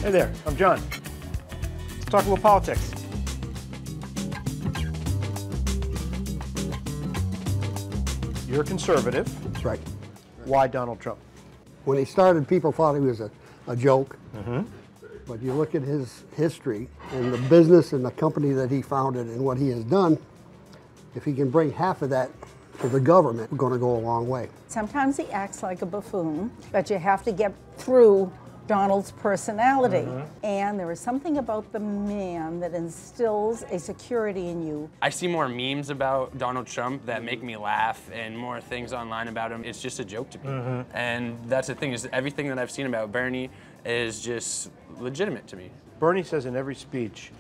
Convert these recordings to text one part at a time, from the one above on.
Hey there, I'm John. Let's talk a little politics. You're a conservative. That's right. Why Donald Trump? When he started, people thought he was a joke. But you look at his history and the business and the company that he founded and what he has done, if he can bring half of that to the government, we're going to go a long way. Sometimes he acts like a buffoon, but you have to get through Donald's personality. And there is something about the man that instills a security in you. I see more memes about Donald Trump that make me laugh and more things online about him. It's just a joke to me. And that's the thing, is everything that I've seen about Bernie is just legitimate to me. Bernie says in every speech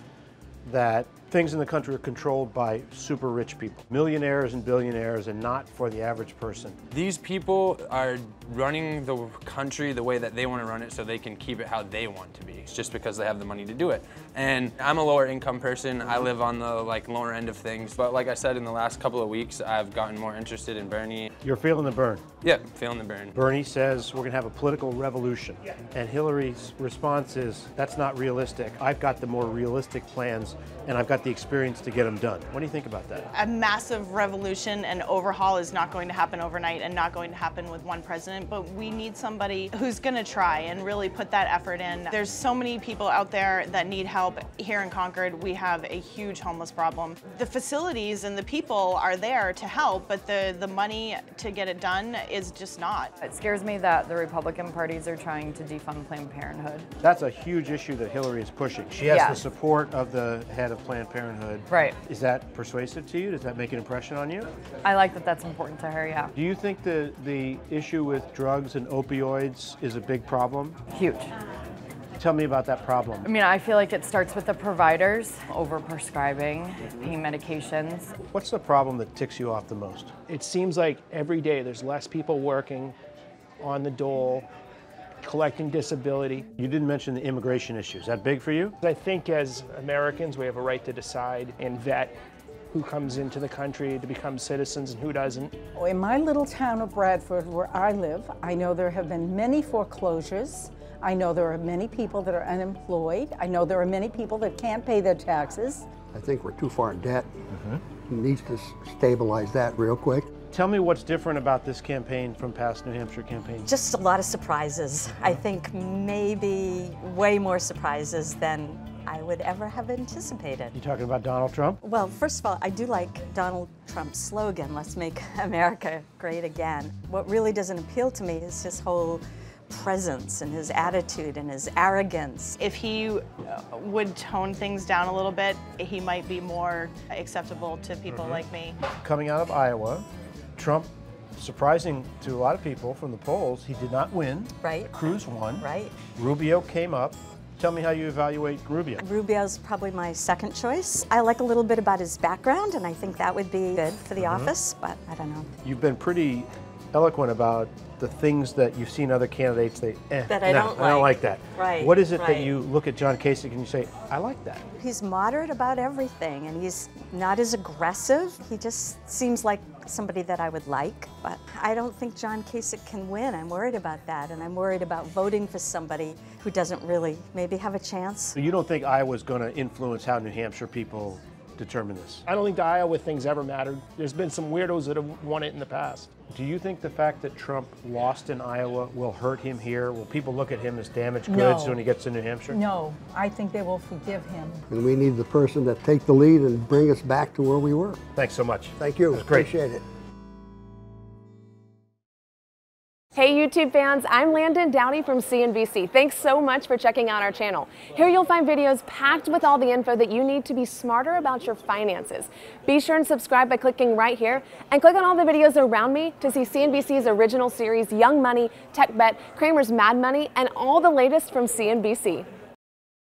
that things in the country are controlled by super rich people, millionaires and billionaires, and not for the average person. These people are running the country the way that they want to run it so they can keep it how they want to be. It's just because they have the money to do it. And I'm a lower income person. I live on the lower end of things. But like I said, in the last couple of weeks, I've gotten more interested in Bernie. You're feeling the burn. Yeah, feeling the burn. Bernie says we're going to have a political revolution. And Hillary's response is, that's not realistic. I've got the more realistic plans, and I've got the experience to get them done. What do you think about that? A massive revolution and overhaul is not going to happen overnight and not going to happen with one president, but we need somebody who's going to try and really put that effort in. There's so many people out there that need help. Here in Concord, we have a huge homeless problem. The facilities and the people are there to help, but the money to get it done is just not. It scares me that the Republican parties are trying to defund Planned Parenthood. That's a huge issue that Hillary is pushing. She has the support of the head of Planned Parenthood. Right. Is that persuasive to you? Does that make an impression on you? I like that that's important to her, yeah. Do you think the issue with drugs and opioids is a big problem? Huge. Tell me about that problem. I mean, I feel like it starts with the providers over-prescribing pain medications. What's the problem that ticks you off the most? It seems like every day there's less people working on the dole, collecting disability. You didn't mention the immigration issue. Is that big for you? I think as Americans, we have a right to decide and vet who comes into the country to become citizens and who doesn't. In my little town of Bradford, where I live, I know there have been many foreclosures. I know there are many people that are unemployed. I know there are many people that can't pay their taxes. I think we're too far in debt. He needs to stabilize that real quick. Tell me what's different about this campaign from past New Hampshire campaigns. Just a lot of surprises. I think maybe way more surprises than I would ever have anticipated. You talking about Donald Trump? Well, first of all, I do like Donald Trump's slogan, "Let's make America great again." What really doesn't appeal to me is his whole presence and his attitude and his arrogance. If he would tone things down a little bit, he might be more acceptable to people like me. Coming out of Iowa, Trump, surprising to a lot of people from the polls, he did not win. Right. Cruz won. Right. Rubio came up. Tell me how you evaluate Rubio. Rubio's probably my second choice. I like a little bit about his background, and I think that would be good for the office, but I don't know. You've been pretty eloquent about the things that you've seen other candidates that I don't like that. Right. What is it that you look at John Kasich and you say, I like that? He's moderate about everything, and he's not as aggressive. He just seems like somebody that I would like, but I don't think John Kasich can win. I'm worried about that, and I'm worried about voting for somebody who doesn't really maybe have a chance. So you don't think Iowa's going to influence how New Hampshire people determine this? I don't think the Iowa thing's ever mattered. There's been some weirdos that have won it in the past. Do you think the fact that Trump lost in Iowa will hurt him here? Will people look at him as damaged goods when he gets to New Hampshire? No, I think they will forgive him. And we need the person that take the lead and bring us back to where we were. Thanks so much. Thank you. That's great. Appreciate it. Hey YouTube fans, I'm Landon Downey from CNBC. Thanks so much for checking out our channel. Here you'll find videos packed with all the info that you need to be smarter about your finances. Be sure and subscribe by clicking right here, and click on all the videos around me to see CNBC's original series Young Money, Tech Bet, Kramer's Mad Money, and all the latest from CNBC.